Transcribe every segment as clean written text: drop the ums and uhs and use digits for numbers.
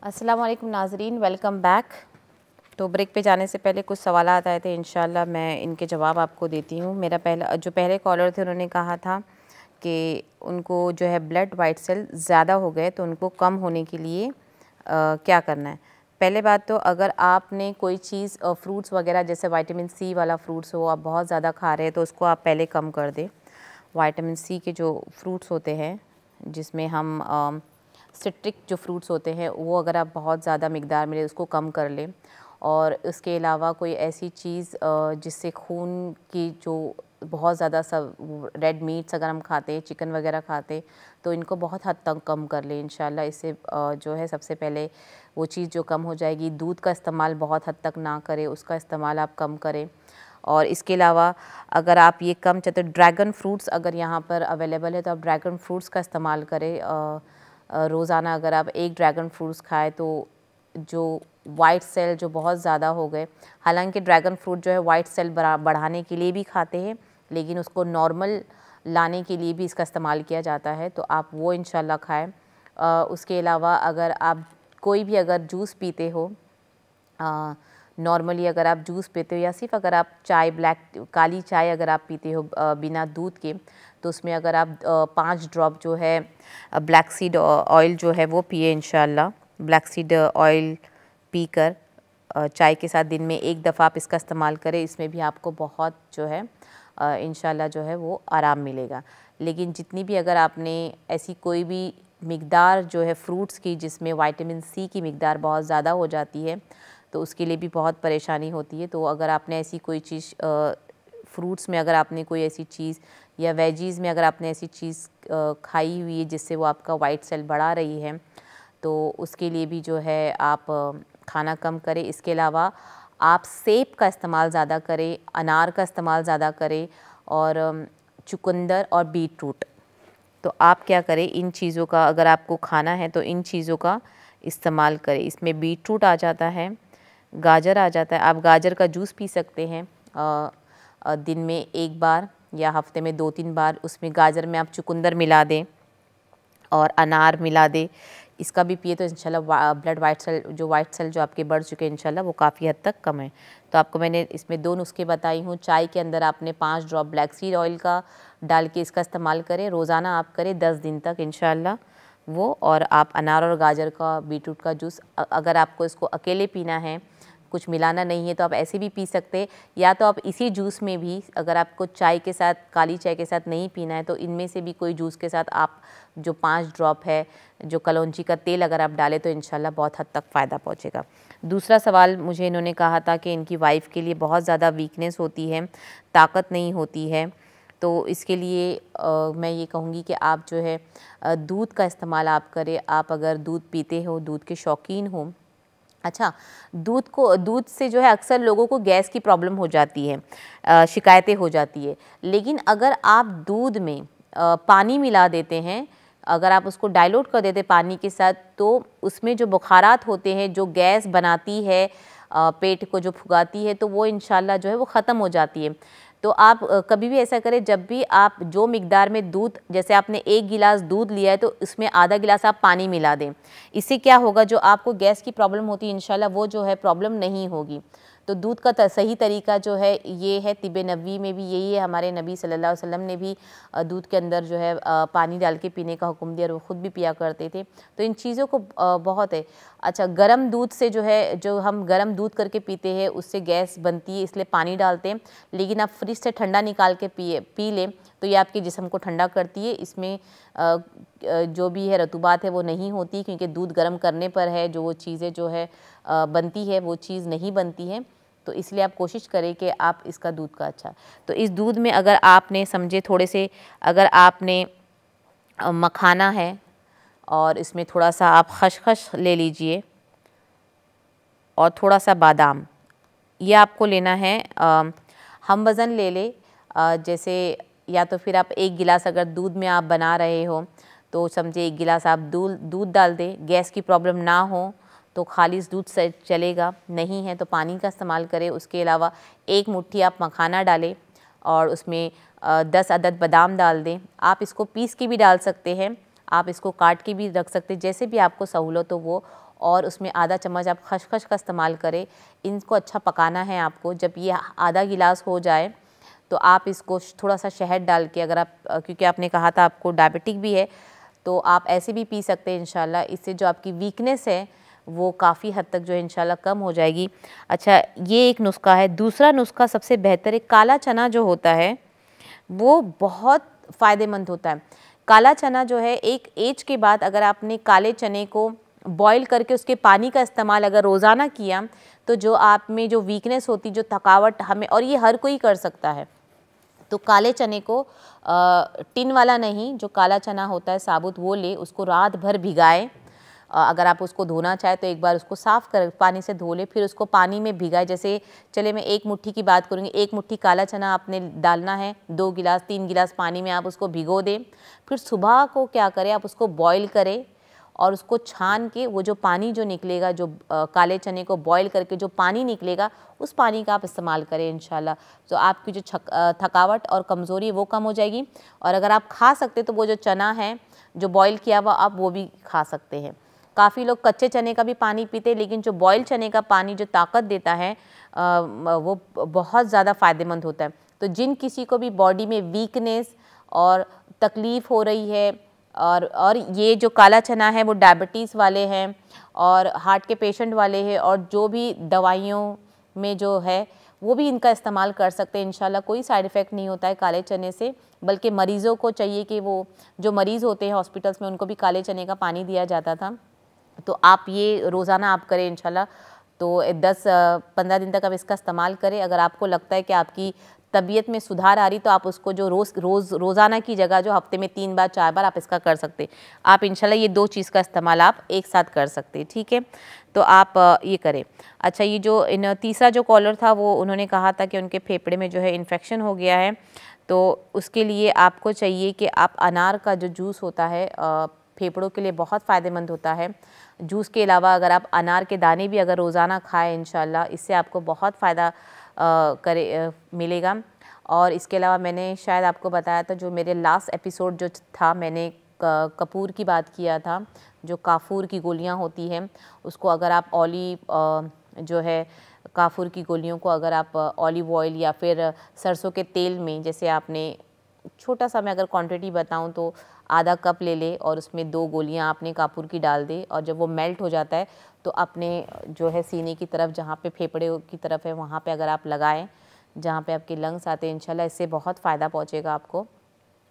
अस्सलाम वालेकुम नाज़रीन, वेलकम बैक। तो ब्रेक पे जाने से पहले कुछ सवालात आए थे, इंशाल्लाह मैं इनके जवाब आपको देती हूँ। मेरा पहले कॉलर थे उन्होंने कहा था कि उनको जो है ब्लड वाइट सेल ज़्यादा हो गए, तो उनको कम होने के लिए क्या करना है। पहले बात तो अगर आपने कोई चीज़ फ्रूट्स वगैरह जैसे विटामिन सी वाला फ्रूट्स हो, आप बहुत ज़्यादा खा रहे हैं तो उसको आप पहले कम कर दें। विटामिन सी के जो फ्रूट्स होते हैं जिसमें हम सिट्रिक जो फ्रूट्स होते हैं वो अगर आप बहुत ज़्यादा मिकदार में लें उसको कम कर लें। और इसके अलावा कोई ऐसी चीज़ जिससे खून की जो बहुत ज़्यादा सब रेड मीट्स अगर हम खाते हैं, चिकन वगैरह खाते, तो इनको बहुत हद तक कम कर लें इंशाल्लाह। इससे जो है सबसे पहले वो चीज़ जो कम हो जाएगी। दूध का इस्तेमाल बहुत हद तक ना करें, उसका इस्तेमाल आप कम करें। और इसके अलावा अगर आप ये कम चाहते, ड्रैगन फ्रूट्स अगर यहाँ पर अवेलेबल है तो आप ड्रैगन फ्रूट्स का इस्तेमाल करें। रोज़ाना अगर आप एक ड्रैगन फ्रूट्स खाएँ तो जो वाइट सेल जो बहुत ज़्यादा हो गए, हालांकि ड्रैगन फ्रूट जो है वाइट सेल बढ़ाने के लिए भी खाते हैं, लेकिन उसको नॉर्मल लाने के लिए भी इसका इस्तेमाल किया जाता है, तो आप वो इंशाल्लाह खाएँ। उसके अलावा अगर आप कोई भी अगर जूस पीते हो, नॉर्मली अगर आप जूस पीते हो या सिर्फ अगर आप चाय काली चाय अगर आप पीते हो बिना दूध के, तो उसमें अगर आप 5 ड्रॉप जो है ब्लैक सीड ऑयल जो है वो पिए इंशाल्लाह। ब्लैक सीड ऑयल पीकर चाय के साथ दिन में एक दफ़ा आप इसका इस्तेमाल करें, इसमें भी आपको बहुत जो है इंशाल्लाह जो है वो आराम मिलेगा। लेकिन जितनी भी अगर आपने ऐसी कोई भी मिकदार जो है फ्रूट्स की जिसमें विटामिन सी की मिकदार बहुत ज़्यादा हो जाती है, तो उसके लिए भी बहुत परेशानी होती है। तो अगर आपने ऐसी कोई चीज़ फ्रूट्स में अगर आपने कोई ऐसी चीज़ या वेजीज़ में अगर आपने ऐसी चीज़ खाई हुई है जिससे वो आपका वाइट सेल बढ़ा रही है, तो उसके लिए भी जो है आप खाना कम करें। इसके अलावा आप सेब का इस्तेमाल ज़्यादा करें, अनार का इस्तेमाल ज़्यादा करें और चुकंदर और बीटरूट। तो आप क्या करें, इन चीज़ों का अगर आपको खाना है तो इन चीज़ों का इस्तेमाल करें। इसमें बीटरूट आ जाता है, गाजर आ जाता है। आप गाजर का जूस पी सकते हैं दिन में एक बार या हफ्ते में 2-3 बार। उसमें गाजर में आप चुकंदर मिला दें और अनार मिला दें, इसका भी पिए तो इंशाल्लाह ब्लड वाइट सेल जो आपके बढ़ चुके हैं इंशाल्लाह वो काफ़ी हद तक कम है। तो आपको मैंने इसमें 2 नुस्खे बताई हूँ। चाय के अंदर आपने 5 ड्रॉप ब्लैक सीड ऑयल का डाल के इसका इस्तेमाल करें, रोज़ाना आप करें 10 दिन तक इंशाल्लाह वो। और आप अनार और गाजर का, बीटरूट का जूस अगर आपको इसको अकेले पीना है, कुछ मिलाना नहीं है, तो आप ऐसे भी पी सकते हैं। या तो आप इसी जूस में भी अगर आपको चाय के साथ, काली चाय के साथ नहीं पीना है, तो इनमें से भी कोई जूस के साथ आप जो 5 ड्रॉप है जो कलौंजी का तेल अगर आप डालें तो इंशाल्लाह बहुत हद तक फ़ायदा पहुंचेगा। दूसरा सवाल मुझे इन्होंने कहा था कि इनकी वाइफ़ के लिए बहुत ज़्यादा वीकनेस होती है, ताकत नहीं होती है, तो इसके लिए मैं ये कहूँगी कि आप जो है दूध का इस्तेमाल आप करें। आप अगर दूध पीते हो, दूध के शौकीन हो, अच्छा, दूध से जो है अक्सर लोगों को गैस की प्रॉब्लम हो जाती है, शिकायतें हो जाती है। लेकिन अगर आप दूध में पानी मिला देते हैं, अगर आप उसको डाइल्यूट कर देते पानी के साथ, तो उसमें जो बुखारात होते हैं, जो गैस बनाती है, पेट को जो फुगाती है, तो वो इंशाल्लाह जो है वो ख़त्म हो जाती है। तो आप कभी भी ऐसा करें, जब भी आप जो मिकदार में दूध, जैसे आपने 1 गिलास दूध लिया है तो इसमें आधा गिलास आप पानी मिला दें। इससे क्या होगा, जो आपको गैस की प्रॉब्लम होती है इंशाल्लाह वो जो है प्रॉब्लम नहीं होगी। तो दूध का सही तरीका जो है ये है, तिब नबवी में भी यही है। हमारे नबी सल्लल्लाहु अलैहि वसल्लम ने भी दूध के अंदर जो है पानी डाल के पीने का हुक्म दिया और वो ख़ुद भी पिया करते थे। तो इन चीज़ों को बहुत है। अच्छा, गर्म दूध से जो है, जो हम गर्म दूध करके पीते हैं उससे गैस बनती है, इसलिए पानी डालते हैं। लेकिन आप फ्रिज से ठंडा निकाल के पी लें तो ये आपके जिस्म को ठंडा करती है। इसमें जो भी है रतूबात है वो नहीं होती, क्योंकि दूध गर्म करने पर है जो वो चीज़ें जो है बनती है वो चीज़ नहीं बनती है। तो इसलिए आप कोशिश करें कि आप इसका दूध का अच्छा, तो इस दूध में अगर आपने समझे थोड़े से, अगर आपने मखाना है और इसमें थोड़ा सा आप खसखस ले लीजिए और थोड़ा सा बादाम, ये आपको लेना है। हम वज़न ले ले, जैसे या तो फिर आप 1 गिलास अगर दूध में आप बना रहे हो तो समझे 1 गिलास आप दूध डाल दें। गैस की प्रॉब्लम ना हो तो खालिस दूध से चलेगा, नहीं है तो पानी का इस्तेमाल करें। उसके अलावा 1 मुट्ठी आप मखाना डालें और उसमें 10 अदद बादाम डाल दें। आप इसको पीस के भी डाल सकते हैं, आप इसको काट के भी रख सकते हैं, जैसे भी आपको सहूलत हो वो। और उसमें आधा चम्मच आप खसखस का इस्तेमाल करें। इनको अच्छा पकाना है आपको। जब ये आधा गिलास हो जाए तो आप इसको थोड़ा सा शहद डाल के, अगर आप क्योंकि आपने कहा था आपको डायबिटिक भी है, तो आप ऐसे भी पी सकते हैं इंशाल्लाह। इससे जो आपकी वीकनेस है वो काफ़ी हद तक जो है इंशाल्लाह कम हो जाएगी। अच्छा, ये एक नुस्खा है। दूसरा नुस्खा सबसे बेहतर है, काला चना जो होता है वो बहुत फ़ायदेमंद होता है। काला चना जो है, एक एज के बाद अगर आपने काले चने को बॉईल करके उसके पानी का इस्तेमाल अगर रोज़ाना किया, तो जो आप में जो वीकनेस होती, जो थकावट हमें, और ये हर कोई कर सकता है। तो काले चने को टिन वाला नहीं, जो काला चना होता है साबुत, वो ले, उसको रात भर भिगाए। अगर आप उसको धोना चाहे तो एक बार उसको साफ़ कर पानी से धो ले, फिर उसको पानी में भिगाए। जैसे चले मैं एक मुट्ठी की बात करूँगी, एक मुट्ठी काला चना आपने डालना है, 2 गिलास 3 गिलास पानी में आप उसको भिगो दें। फिर सुबह को क्या करें, आप उसको बॉईल करें और उसको छान के वो जो पानी जो निकलेगा, जो काले चने को बॉईल करके जो पानी निकलेगा, उस पानी का आप इस्तेमाल करें इंशाल्लाह। तो आपकी जो थकावट और कमज़ोरी वो कम हो जाएगी। और अगर आप खा सकते तो वो जो चना है जो बॉईल किया हुआ, आप वो भी खा सकते हैं। काफ़ी लोग कच्चे चने का भी पानी पीते हैं, लेकिन जो बॉयल चने का पानी जो ताकत देता है वो बहुत ज़्यादा फ़ायदेमंद होता है। तो जिन किसी को भी बॉडी में वीकनेस और तकलीफ़ हो रही है, और ये जो काला चना है वो डायबिटीज़ वाले हैं और हार्ट के पेशेंट वाले हैं, और जो भी दवाइयों में जो है वो भी इनका इस्तेमाल कर सकते हैं इंशाल्लाह। कोई साइड इफ़ेक्ट नहीं होता है काले चने से, बल्कि मरीज़ों को चाहिए कि वो जो मरीज़ होते हैं हॉस्पिटल्स में, उनको भी काले चने का पानी दिया जाता था। तो आप ये रोज़ाना आप करें इंशाल्लाह। तो 10-15 दिन तक आप इसका इस्तेमाल करें। अगर आपको लगता है कि आपकी तबीयत में सुधार आ रही, तो आप उसको जो रोज़ाना की जगह जो हफ्ते में 3 बार 4 बार आप इसका कर सकते हैं। आप इंशाल्लाह ये 2 चीज़ का इस्तेमाल आप एक साथ कर सकते हैं, ठीक है। तो आप ये करें। अच्छा, ये जो तीसरा जो कॉलर था वो उन्होंने कहा था कि उनके फेफड़े में जो है इन्फेक्शन हो गया है। तो उसके लिए आपको चाहिए कि आप अनार का जो जूस होता है फेफड़ों के लिए बहुत फ़ायदेमंद होता है। जूस के अलावा अगर आप अनार के दाने भी अगर रोज़ाना खाएं इंशाल्लाह, इससे आपको बहुत फ़ायदा मिलेगा। और इसके अलावा मैंने शायद आपको बताया था, जो मेरे लास्ट एपिसोड जो था, मैंने कपूर की बात किया था, जो काफूर की गोलियां होती हैं, उसको अगर आप जो है काफूर की गोलियों को अगर आप ऑलिव ऑयल या फिर सरसों के तेल में, जैसे आपने छोटा सा, मैं अगर क्वांटिटी बताऊं तो आधा कप ले ले और उसमें 2 गोलियां आपने कापूर की डाल दे, और जब वो मेल्ट हो जाता है तो अपने जो है सीने की तरफ, जहाँ पे फेफड़े की तरफ है, वहाँ पे अगर आप लगाएं, जहाँ पे आपके लंग्स आते हैं, इंशाल्लाह इससे बहुत फ़ायदा पहुँचेगा आपको।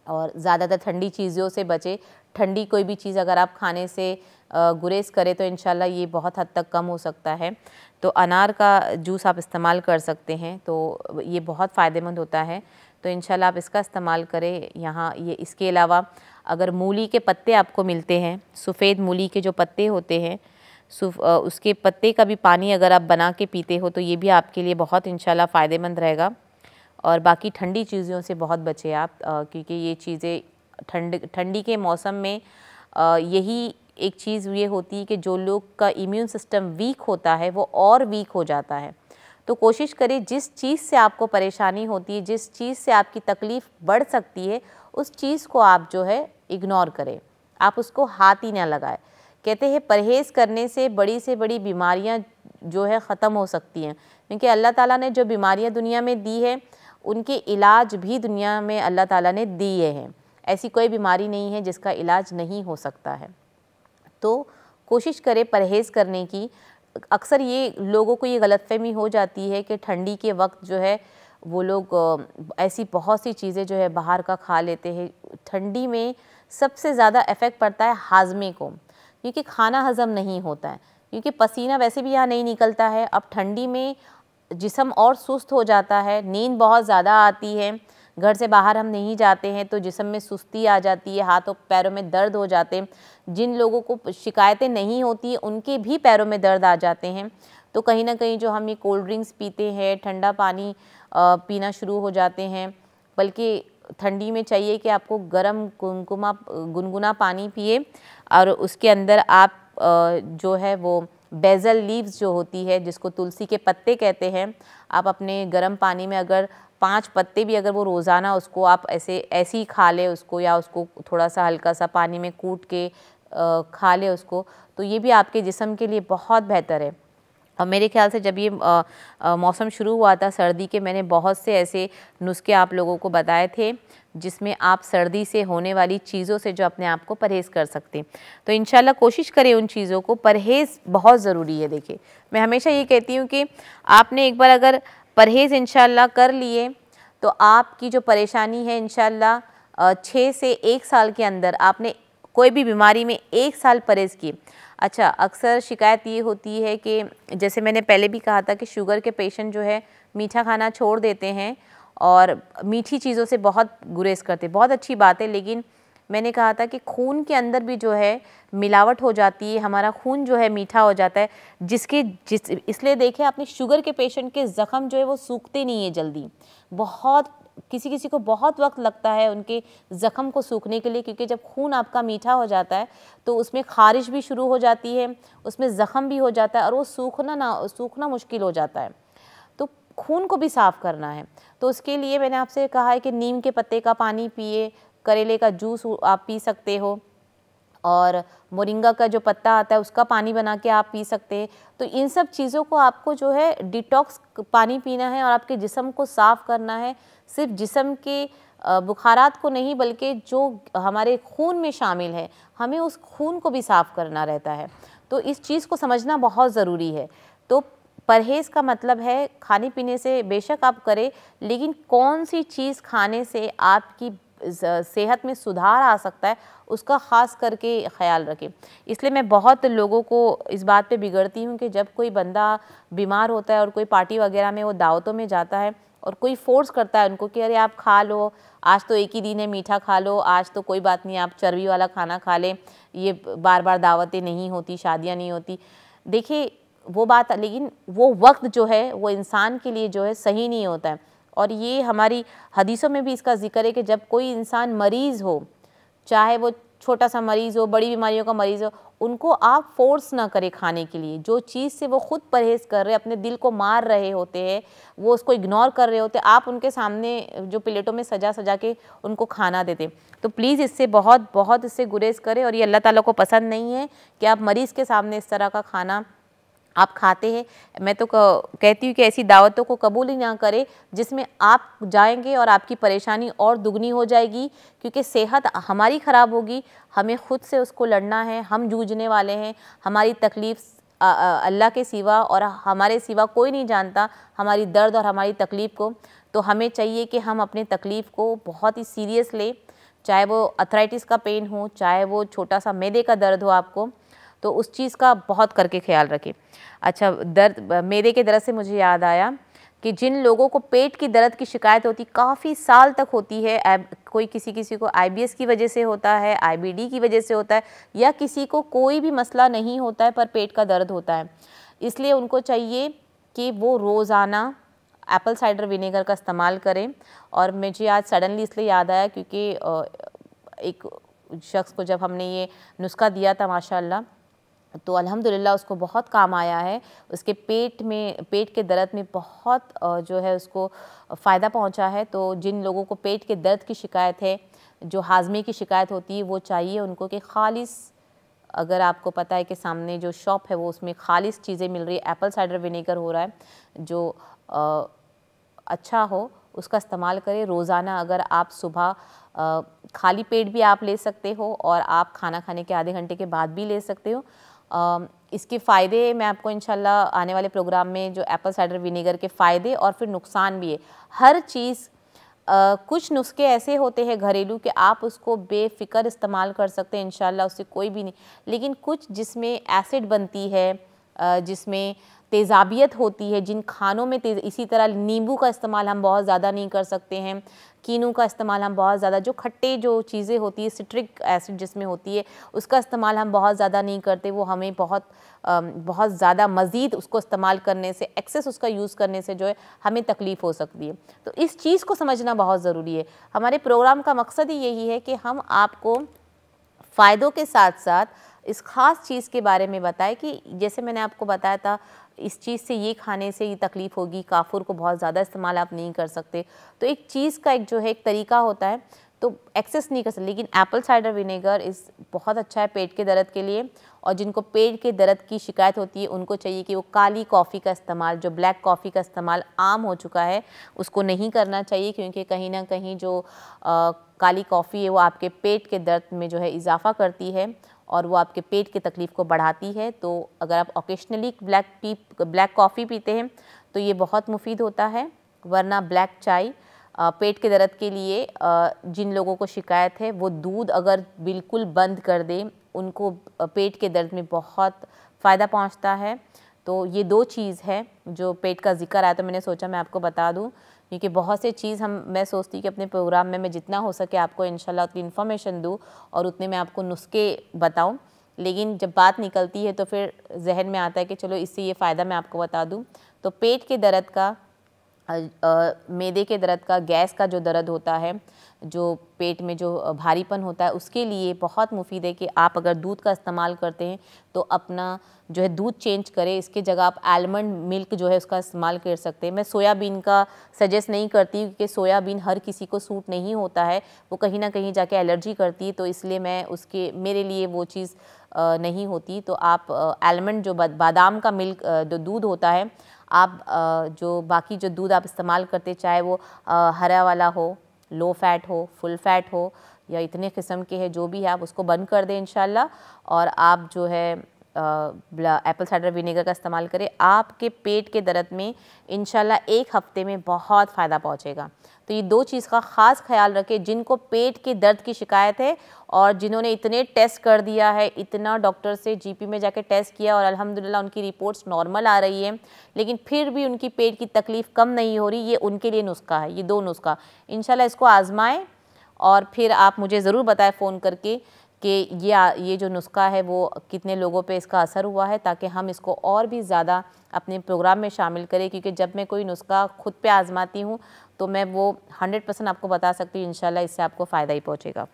और ज़्यादातर ठंडी चीज़ों से बचें। ठंडी कोई भी चीज़ अगर आप खाने से गुरेज करें तो इंशाल्लाह ये बहुत हद तक कम हो सकता है। तो अनार का जूस आप इस्तेमाल कर सकते हैं, तो ये बहुत फ़ायदेमंद होता है। तो इंशाल्लाह आप इसका इस्तेमाल करें। यहाँ ये इसके अलावा अगर मूली के पत्ते आपको मिलते हैं, सफ़ेद मूली के जो पत्ते होते हैं, उसके पत्ते का भी पानी अगर आप बना के पीते हो तो ये भी आपके लिए बहुत इंशाल्लाह फ़ायदेमंद रहेगा। और बाकी ठंडी चीज़ों से बहुत बचें आप, क्योंकि ये चीज़ें ठंडी के मौसम में यही एक चीज़ ये होती है कि जो लोग का इम्यून सिस्टम वीक होता है वो और वीक हो जाता है। तो कोशिश करें, जिस चीज़ से आपको परेशानी होती है, जिस चीज़ से आपकी तकलीफ़ बढ़ सकती है, उस चीज़ को आप जो है इग्नोर करें, आप उसको हाथ ही ना लगाएं। कहते हैं परहेज़ करने से बड़ी बीमारियां जो है ख़त्म हो सकती हैं, क्योंकि अल्लाह ताला ने जो बीमारियां दुनिया में दी है, उनके इलाज भी दुनिया में अल्लाह ताला ने दिए हैं। ऐसी कोई बीमारी नहीं है जिसका इलाज नहीं हो सकता है। तो कोशिश करें परहेज़ करने की। अक्सर ये लोगों को ये गलतफ़हमी हो जाती है कि ठंडी के वक्त जो है वो लोग ऐसी बहुत सी चीज़ें जो है बाहर का खा लेते हैं। ठंडी में सबसे ज़्यादा इफ़ेक्ट पड़ता है हाज़मे को, क्योंकि खाना हज़म नहीं होता है, क्योंकि पसीना वैसे भी यहाँ नहीं निकलता है। अब ठंडी में जिस्म और सुस्त हो जाता है, नींद बहुत ज़्यादा आती है, घर से बाहर हम नहीं जाते हैं तो जिस्म में सुस्ती आ जाती है, हाथों पैरों में दर्द हो जाते हैं। जिन लोगों को शिकायतें नहीं होती उनके भी पैरों में दर्द आ जाते हैं। तो कहीं ना कहीं जो हम ये कोल्ड ड्रिंक्स पीते हैं, ठंडा पानी पीना शुरू हो जाते हैं, बल्कि ठंडी में चाहिए कि आपको गर्म गुनगुना पानी पिए, और उसके अंदर आप जो है वो बेज़ल लीव्स जो होती है, जिसको तुलसी के पत्ते कहते हैं, आप अपने गर्म पानी में अगर 5 पत्ते भी अगर वो रोज़ाना उसको आप ऐसे ही खा लें उसको, या उसको थोड़ा सा हल्का सा पानी में कूट के खा ले उसको, तो ये भी आपके जिस्म के लिए बहुत बेहतर है। और मेरे ख्याल से जब ये मौसम शुरू हुआ था सर्दी के, मैंने बहुत से ऐसे नुस्खे आप लोगों को बताए थे जिसमें आप सर्दी से होने वाली चीज़ों से जो अपने आप को परहेज़ कर सकते हैं। तो इंशाल्लाह कोशिश करें उन चीज़ों को, परहेज़ बहुत ज़रूरी है। देखिए, मैं हमेशा ये कहती हूँ कि आपने एक बार अगर परहेज़ इंशाल्लाह कर लिए तो आपकी जो परेशानी है इंशाल्लाह 6 से 1 साल के अंदर, आपने कोई भी बीमारी में 1 साल परहेज़ किए। अच्छा, अक्सर शिकायत ये होती है कि जैसे मैंने पहले भी कहा था कि शुगर के पेशेंट जो है मीठा खाना छोड़ देते हैं और मीठी चीज़ों से बहुत गुरेज करते हैं। बहुत अच्छी बात है, लेकिन मैंने कहा था कि खून के अंदर भी जो है मिलावट हो जाती है, हमारा खून जो है मीठा हो जाता है, इसलिए देखिए आपने शुगर के पेशेंट के ज़ख़म जो है वो सूखते नहीं है जल्दी। बहुत किसी को बहुत वक्त लगता है उनके ज़ख़म को सूखने के लिए, क्योंकि जब खून आपका मीठा हो जाता है तो उसमें ख़ारिश भी शुरू हो जाती है, उसमें ज़ख़म भी हो जाता है और वो सूखना मुश्किल हो जाता है। तो खून को भी साफ़ करना है, तो उसके लिए मैंने आपसे कहा है कि नीम के पत्ते का पानी पिए, करेले का जूस आप पी सकते हो, और मोरिंगा का जो पत्ता आता है उसका पानी बना के आप पी सकते हैं। तो इन सब चीज़ों को आपको जो है डिटॉक्स पानी पीना है और आपके जिस्म को साफ़ करना है। सिर्फ जिस्म के बुखारात को नहीं, बल्कि जो हमारे खून में शामिल है, हमें उस खून को भी साफ़ करना रहता है। तो इस चीज़ को समझना बहुत ज़रूरी है। तो परहेज़ का मतलब है खाने पीने से बेशक आप करें, लेकिन कौन सी चीज़ खाने से आपकी सेहत में सुधार आ सकता है उसका ख़ास करके ख़्याल रखें। इसलिए मैं बहुत लोगों को इस बात पे बिगड़ती हूँ कि जब कोई बंदा बीमार होता है और कोई पार्टी वगैरह में वो दावतों में जाता है और कोई फ़ोर्स करता है उनको कि अरे आप खा लो, आज तो एक ही दिन है, मीठा खा लो, आज तो कोई बात नहीं, आप चर्बी वाला खाना खा लें, ये बार बार दावतें नहीं होती, शादियाँ नहीं होती। देखिए वो बात, लेकिन वो वक्त जो है वो इंसान के लिए जो है सही नहीं होता है। और ये हमारी हदीसों में भी इसका ज़िक्र है कि जब कोई इंसान मरीज़ हो, चाहे वो छोटा सा मरीज़ हो, बड़ी बीमारियों का मरीज़ हो, उनको आप फ़ोर्स ना करें खाने के लिए। जो चीज़ से वो ख़ुद परहेज़ कर रहे, अपने दिल को मार रहे होते हैं, वो उसको इग्नोर कर रहे होते, आप उनके सामने जो प्लेटों में सजा के उनको खाना देते। तो प्लीज़ इससे बहुत इससे गुरेज़ करें। और ये अल्लाह ताला को पसंद नहीं है कि आप मरीज़ के सामने इस तरह का खाना आप खाते हैं। मैं तो कहती हूँ कि ऐसी दावतों को कबूल ही ना करें जिसमें आप जाएंगे और आपकी परेशानी और दुगनी हो जाएगी, क्योंकि सेहत हमारी ख़राब होगी, हमें ख़ुद से उसको लड़ना है, हम जूझने वाले हैं। हमारी तकलीफ़ अल्लाह के सिवा और हमारे सिवा कोई नहीं जानता हमारी दर्द और हमारी तकलीफ़ को। तो हमें चाहिए कि हम अपनी तकलीफ़ को बहुत ही सीरियस लें, चाहे वो अर्थराइटिस का पेन हो, चाहे वो छोटा सा मैदे का दर्द हो आपको, तो उस चीज़ का बहुत करके ख्याल रखें। अच्छा, मैदे के दर्द से मुझे याद आया कि जिन लोगों को पेट की दर्द की शिकायत होती, काफ़ी साल तक होती है, कोई किसी को IBS की वजह से होता है, IBD की वजह से होता है, या किसी को कोई भी मसला नहीं होता है पर पेट का दर्द होता है, इसलिए उनको चाहिए कि वो रोज़ाना एप्पल साइडर विनेगर का इस्तेमाल करें। और मुझे आज सडनली इसलिए याद आया क्योंकि एक शख्स को जब हमने ये नुस्खा दिया था माशाल्लाह, तो अल्हम्दुलिल्लाह उसको बहुत काम आया है। उसके पेट के दर्द में बहुत जो है उसको फ़ायदा पहुंचा है। तो जिन लोगों को पेट के दर्द की शिकायत है, जो हाजमे की शिकायत होती है, वो चाहिए उनको कि खालिस, अगर आपको पता है कि सामने जो शॉप है वो उसमें खालिस चीज़ें मिल रही है, एप्पल साइडर विनेगर हो रहा है जो अच्छा हो, उसका इस्तेमाल करें रोज़ाना। अगर आप सुबह खाली पेट भी आप ले सकते हो और आप खाना खाने के आधे घंटे के बाद भी ले सकते हो। इसके फ़ायदे मैं आपको इंशाल्लाह आने वाले प्रोग्राम में, जो एप्पल साइडर विनेगर के फ़ायदे और फिर नुकसान भी है, हर चीज़ कुछ नुस्खे ऐसे होते हैं घरेलू कि आप उसको बेफ़िक्र इस्तेमाल कर सकते हैं इंशाल्लाह, उससे कोई भी नहीं। लेकिन कुछ जिसमें एसिड बनती है, जिसमें तेज़ाबियत होती है, जिन खानों में इसी तरह नींबू का इस्तेमाल हम बहुत ज़्यादा नहीं कर सकते हैं, कीनू का इस्तेमाल हम बहुत ज़्यादा, जो खट्टे जो चीज़ें होती है, सिट्रिक एसिड जिसमें होती है, उसका इस्तेमाल हम बहुत ज़्यादा नहीं करते। वो हमें बहुत ज़्यादा मज़ीद उसको इस्तेमाल करने से, एक्सेस उसका यूज़ करने से जो है हमें तकलीफ़ हो सकती है। तो इस चीज़ को समझना बहुत ज़रूरी है। हमारे प्रोग्राम का मकसद ही यही है कि हम आपको फ़ायदों के साथ साथ इस ख़ास चीज़ के बारे में बताएं कि जैसे मैंने आपको बताया था, इस चीज़ से, ये खाने से ये तकलीफ़ होगी, काफूर को बहुत ज़्यादा इस्तेमाल आप नहीं कर सकते। तो एक चीज़ का एक जो है एक तरीका होता है तो एक्सेस नहीं कर सकते। लेकिन एप्पल साइडर विनेगर इस बहुत अच्छा है पेट के दर्द के लिए। और जिनको पेट के दर्द की शिकायत होती है उनको चाहिए कि वो काली कॉफ़ी का इस्तेमाल, जो ब्लैक कॉफ़ी का इस्तेमाल आम हो चुका है, उसको नहीं करना चाहिए, क्योंकि कहीं ना कहीं जो काली कॉफ़ी है वो आपके पेट के दर्द में जो है इजाफ़ा करती है और वो आपके पेट की तकलीफ़ को बढ़ाती है। तो अगर आप ओकेशनली ब्लैक कॉफ़ी पीते हैं तो ये बहुत मुफीद होता है। वरना ब्लैक चाय पेट के दर्द के लिए जिन लोगों को शिकायत है वो दूध अगर बिल्कुल बंद कर दें, उनको पेट के दर्द में बहुत फ़ायदा पहुंचता है। तो ये 2 चीज़ है जो पेट का जिक्र आया तो मैंने सोचा मैं आपको बता दूं, क्योंकि बहुत से चीज़ मैं सोचती हूँ कि अपने प्रोग्राम में मैं जितना हो सके आपको इंशाल्लाह उतनी इन्फॉर्मेशन दूँ और उतने मैं आपको नुस्खे बताऊँ। लेकिन जब बात निकलती है तो फिर जहन में आता है कि चलो इससे ये फ़ायदा मैं आपको बता दूँ। तो पेट के दर्द का, मैदे के दर्द का, गैस का जो दर्द होता है, जो पेट में जो भारीपन होता है, उसके लिए बहुत मुफीद है कि आप अगर दूध का इस्तेमाल करते हैं तो अपना जो है दूध चेंज करें। इसके जगह आप आलमंड मिल्क जो है उसका इस्तेमाल कर सकते हैं। मैं सोयाबीन का सजेस्ट नहीं करती क्योंकि सोयाबीन हर किसी को सूट नहीं होता है, वो कहीं ना कहीं जाके एलर्जी करती है, तो इसलिए मैं मेरे लिए वो चीज़ नहीं होती। तो आप आलमंड जो बादाम का मिल्क जो दूध होता है, आप जो बाकी जो दूध आप इस्तेमाल करते, चाहे वो हरा वाला हो, लो फैट हो, फुल फैट हो, या इतने किस्म के हैं, जो भी है आप उसको बंद कर दें इंशाल्लाह। और आप जो है एप्पल साइडर विनेगर का इस्तेमाल करें। आपके पेट के दर्द में इंशाल्लाह 1 हफ्ते में बहुत फ़ायदा पहुंचेगा। तो ये 2 चीज़ का ख़ास ख्याल रखें। जिनको पेट के दर्द की शिकायत है और जिन्होंने इतने टेस्ट कर दिया है, इतना डॉक्टर से जीपी में जाके टेस्ट किया और अल्हम्दुलिल्लाह उनकी रिपोर्ट्स नॉर्मल आ रही है, लेकिन फिर भी उनकी पेट की तकलीफ़ कम नहीं हो रही, ये उनके लिए नुस्खा है। ये 2 नुस्खा इंशाल्लाह इसको आज़माएँ और फिर आप मुझे ज़रूर बताएं फ़ोन करके कि ये जो नुस्खा है वो कितने लोगों पे इसका असर हुआ है, ताकि हम इसको और भी ज़्यादा अपने प्रोग्राम में शामिल करें। क्योंकि जब मैं कोई नुस्खा खुद पे आज़माती हूँ तो मैं वो 100% आपको बता सकती हूँ इंशाल्लाह इससे आपको फ़ायदा ही पहुँचेगा।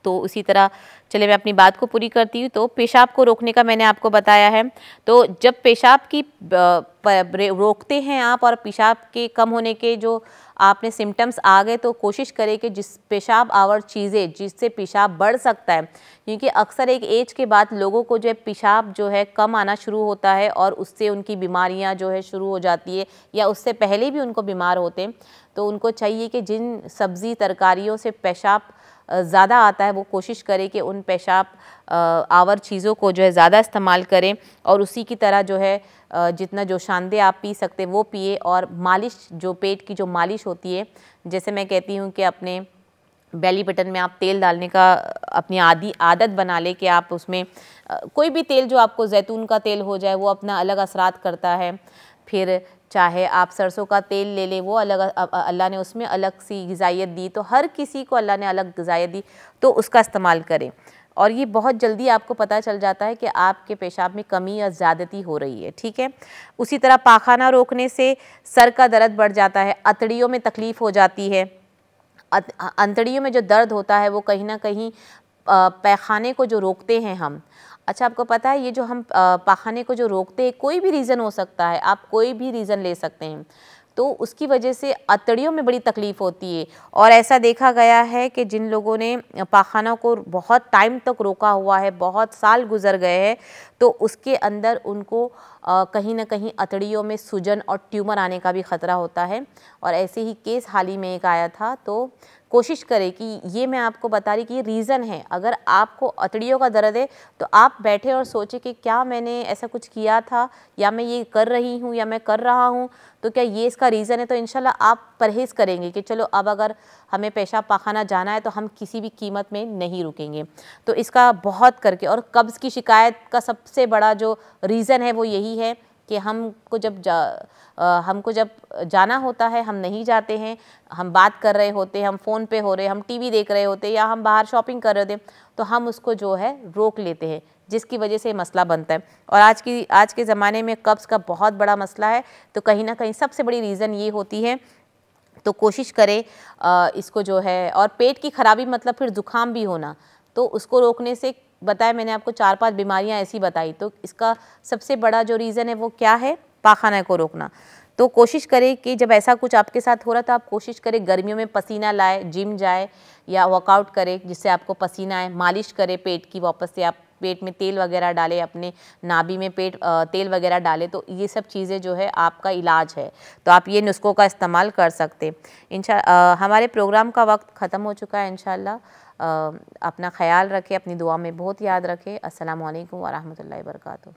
तो उसी तरह चलिए मैं अपनी बात को पूरी करती हूँ। तो पेशाब को रोकने का मैंने आपको बताया है। तो जब पेशाब की रोकते हैं आप और पेशाब के कम होने के जो आपने सिम्टम्स आ गए, तो कोशिश करें कि जिस पेशाब आवर चीज़ें जिससे पेशाब बढ़ सकता है, क्योंकि अक्सर एक एज के बाद लोगों को जो है पेशाब जो है कम आना शुरू होता है और उससे उनकी बीमारियां जो है शुरू हो जाती है, या उससे पहले भी उनको बीमार होते हैं। तो उनको चाहिए कि जिन सब्ज़ी तरकारियों से पेशाब ज़्यादा आता है वो कोशिश करें कि उन पेशाब आवर चीज़ों को जो है ज़्यादा इस्तेमाल करें और उसी की तरह जो है जितना जो शानदे आप पी सकते वो पिए। और मालिश, जो पेट की जो मालिश होती है, जैसे मैं कहती हूँ कि अपने बेली बटन में आप तेल डालने का अपनी आदत बना ले कि आप उसमें कोई भी तेल जो आपको जैतून का तेल हो जाए वो अपना अलग असरात करता है। फिर चाहे आप सरसों का तेल ले लें, वो अलग अल्लाह ने उसमें अलग सी ग़िज़ाइयत दी, तो हर किसी को अल्लाह ने अलग ग़िज़ाइयत दी, तो उसका इस्तेमाल करें। और ये बहुत जल्दी आपको पता चल जाता है कि आपके पेशाब में कमी या ज़्यादती हो रही है, ठीक है। उसी तरह पाखाना रोकने से सर का दर्द बढ़ जाता है, अतड़ियों में तकलीफ़ हो जाती है। अंतड़ियों में जो दर्द होता है वो कहीं ना कहीं पैखाने को जो रोकते हैं हम। अच्छा, आपको पता है ये जो हम पाखाने को जो रोकते हैं, कोई भी रीज़न हो सकता है, आप कोई भी रीज़न ले सकते हैं, तो उसकी वजह से अतड़ियों में बड़ी तकलीफ़ होती है। और ऐसा देखा गया है कि जिन लोगों ने पाखाना को बहुत टाइम तक रोका हुआ है, बहुत साल गुजर गए हैं, तो उसके अंदर उनको कहीं ना कहीं अतड़ियों में सूजन और ट्यूमर आने का भी ख़तरा होता है। और ऐसे ही केस हाल ही में एक आया था। तो कोशिश करें कि ये मैं आपको बता रही कि ये रीज़न है। अगर आपको अतड़ियों का दर्द है तो आप बैठे और सोचें कि क्या मैंने ऐसा कुछ किया था, या मैं ये कर रही हूँ या मैं कर रहा हूँ, तो क्या ये इसका रीज़न है। तो इंशाल्लाह आप परहेज़ करेंगे कि चलो अब अगर हमें पेशाब पाखाना जाना है तो हम किसी भी कीमत में नहीं रुकेंगे। तो इसका बहुत करके, और कब्ज़ की शिकायत का सबसे बड़ा जो रीज़न है वो यही है कि हमको जब जाना होता है हम नहीं जाते हैं। हम बात कर रहे होते हैं, हम फ़ोन पे हो रहे, हम टीवी देख रहे होते, या हम बाहर शॉपिंग कर रहे होते, तो हम उसको जो है रोक लेते हैं, जिसकी वजह से मसला बनता है। और आज के ज़माने में कब्ज़ का बहुत बड़ा मसला है। तो कहीं ना कहीं सबसे बड़ी रीज़न ये होती है। तो कोशिश करें इसको जो है, और पेट की ख़राबी मतलब फिर ज़ुकाम भी होना, तो उसको रोकने से बताया मैंने आपको 4-5 बीमारियां ऐसी बताई। तो इसका सबसे बड़ा जो रीज़न है वो क्या है, पाखाना को रोकना। तो कोशिश करें कि जब ऐसा कुछ आपके साथ हो रहा तो आप कोशिश करें गर्मियों में पसीना लाए, जिम जाए या वर्कआउट करें जिससे आपको पसीना आए, मालिश करें पेट की, वापस से आप पेट में तेल वगैरह डालें, अपने नाभि में तेल वगैरह डालें, तो ये सब चीज़ें जो है आपका इलाज है। तो आप ये नुस्ख़ों का इस्तेमाल कर सकते। हमारे प्रोग्राम का वक्त ख़त्म हो चुका है। इंशाल्लाह अपना ख्याल रखें, अपनी दुआ में बहुत याद रखें। अस्सलामु अलैकुम व रहमतुल्लाहि व बरकातुहू।